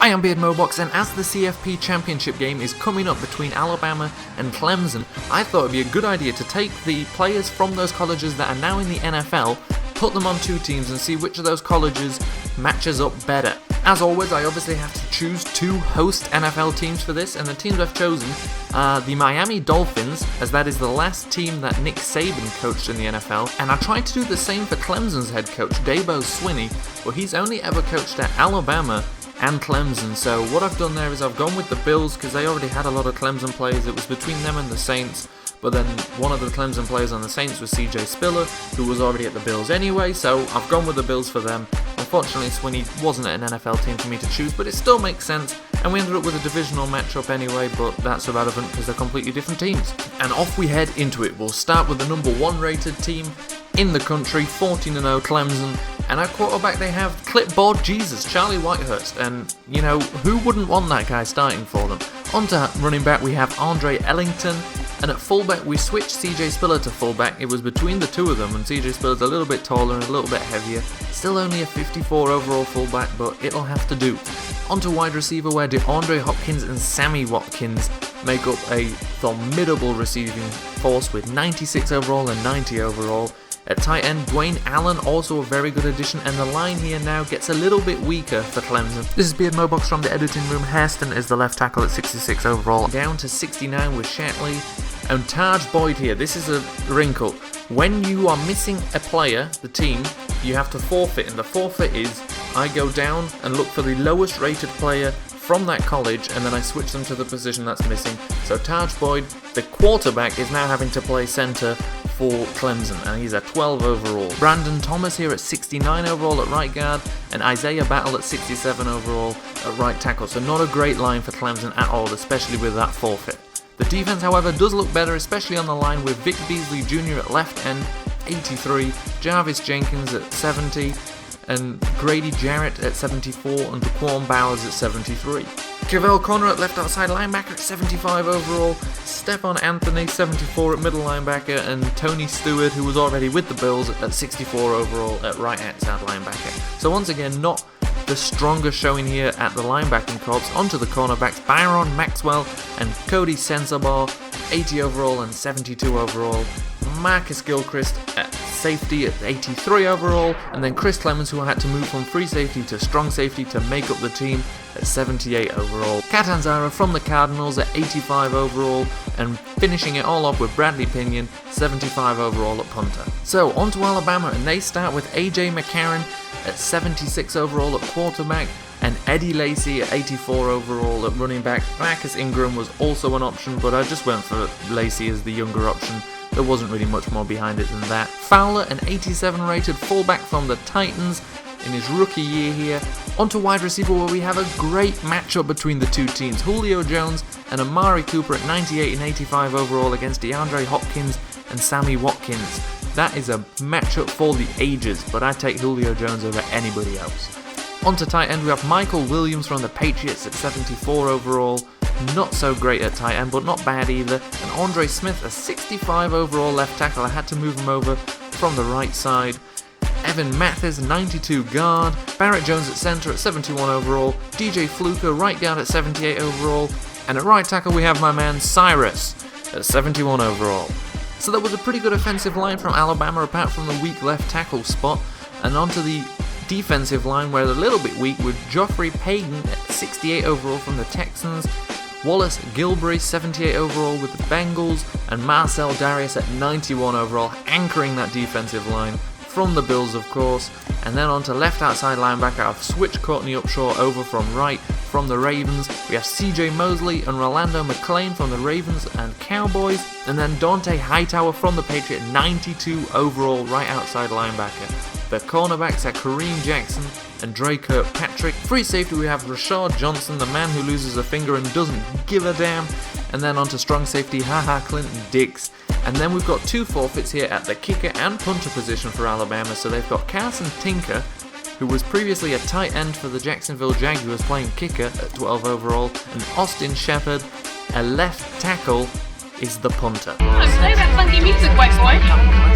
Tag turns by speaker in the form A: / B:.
A: I am Beardmohbox, and as the CFP championship game is coming up between Alabama and Clemson, I thought it would be a good idea to take the players from those colleges that are now in the NFL, put them on two teams and see which of those colleges matches up better. As always, I obviously have to choose two host NFL teams for this, and the teams I've chosen are the Miami Dolphins, as that is the last team that Nick Saban coached in the NFL, and I tried to do the same for Clemson's head coach, Dabo Swinney, but he's only ever coached at Alabama and Clemson. So what I've done there is I've gone with the Bills because they already had a lot of Clemson players. It was between them and the Saints, but then one of the Clemson players on the Saints was CJ Spiller, who was already at the Bills anyway, so I've gone with the Bills for them. Unfortunately, Swinney wasn't an NFL team for me to choose, but it still makes sense, and we ended up with a divisional matchup anyway, but that's irrelevant because they're completely different teams. And off we head into it. We'll start with the number 1 rated team in the country, 14-0 Clemson, and at quarterback they have clipboard Jesus, Charlie Whitehurst, and you know, who wouldn't want that guy starting for them? On to running back we have Andre Ellington, and at fullback we switched CJ Spiller to fullback. It was between the two of them, and CJ Spiller's a little bit taller and a little bit heavier, still only a 54 overall fullback, but it'll have to do. On to wide receiver where DeAndre Hopkins and Sammy Watkins make up a formidable receiving force with 96 overall and 90 overall. At tight end, Dwayne Allen, also a very good addition, and the line here now gets a little bit weaker for Clemson. This is Beardmohbox from the editing room. Hairston is the left tackle at 66 overall, down to 69 with Shatley, and Taj Boyd here. This is a wrinkle. When you are missing a player, the team, you have to forfeit, and the forfeit is I go down and look for the lowest rated player from that college, and then I switch them to the position that's missing. So Taj Boyd, the quarterback, is now having to play center for Clemson, and he's at 12 overall. Brandon Thomas here at 69 overall at right guard, and Isaiah Battle at 67 overall at right tackle. So not a great line for Clemson at all, especially with that forfeit. The defense, however, does look better, especially on the line with Vic Beasley Jr. at left end, 83, Jarvis Jenkins at 70, and Grady Jarrett at 74, and Daquan Bowers at 73. Cavell Connor at left outside linebacker at 75 overall, Stephon Anthony 74 at middle linebacker, and Tony Stewart, who was already with the Bills, at 64 overall at right outside linebacker. So once again, not the strongest showing here at the linebacking corps. Onto the cornerbacks, Byron Maxwell and Cody Sensabaugh, 80 overall and 72 overall. Marcus Gilchrist at safety at 83 overall, and then Chris Clemens, who had to move from free safety to strong safety to make up the team, at 78 overall. Catanzaro from the Cardinals at 85 overall, and finishing it all up with Bradley Pinion, 75 overall at punter. So on to Alabama, and they start with AJ McCarron at 76 overall at quarterback, and Eddie Lacy at 84 overall at running back. Marcus Ingram was also an option, but I just went for Lacy as the younger option. There wasn't really much more behind it than that. Fowler, an 87 rated fullback from the Titans in his rookie year here. Onto wide receiver where we have a great matchup between the two teams. Julio Jones and Amari Cooper at 98 and 85 overall against DeAndre Hopkins and Sammy Watkins. That is a matchup for the ages, but I take Julio Jones over anybody else. Onto tight end we have Michael Williams from the Patriots at 74 overall. Not so great at tight end, but not bad either. And Andre Smith, a 65 overall left tackle. I had to move him over from the right side. Evan Mathis, 92 guard. Barrett Jones at center at 71 overall. DJ Fluker, right guard at 78 overall. And at right tackle we have my man Cyrus at 71 overall. So that was a pretty good offensive line from Alabama, apart from the weak left tackle spot. And onto the defensive line, where they're a little bit weak, with Joffrey Payton at 68 overall from the Texans. Wallace Gilbury, 78 overall with the Bengals, and Marcel Darius at 91 overall, anchoring that defensive line from the Bills, of course. And then on to left outside linebacker, I've switched Courtney Upshaw over from right from the Ravens. We have CJ Mosley and Rolando McClain from the Ravens and Cowboys, and then Dante Hightower from the Patriots, 92 overall right outside linebacker. The cornerbacks are Kareem Jackson and Dre Kirkpatrick. Free safety we have Rashard Johnson, the man who loses a finger and doesn't give a damn. And then onto strong safety, Clinton Dix. And then we've got two forfeits here at the kicker and punter position for Alabama. So they've got Carson Tinker, who was previously a tight end for the Jacksonville Jaguars, playing kicker at 12 overall, and Austin Shepard, a left tackle, is the punter.
B: Play that funky music, white boy.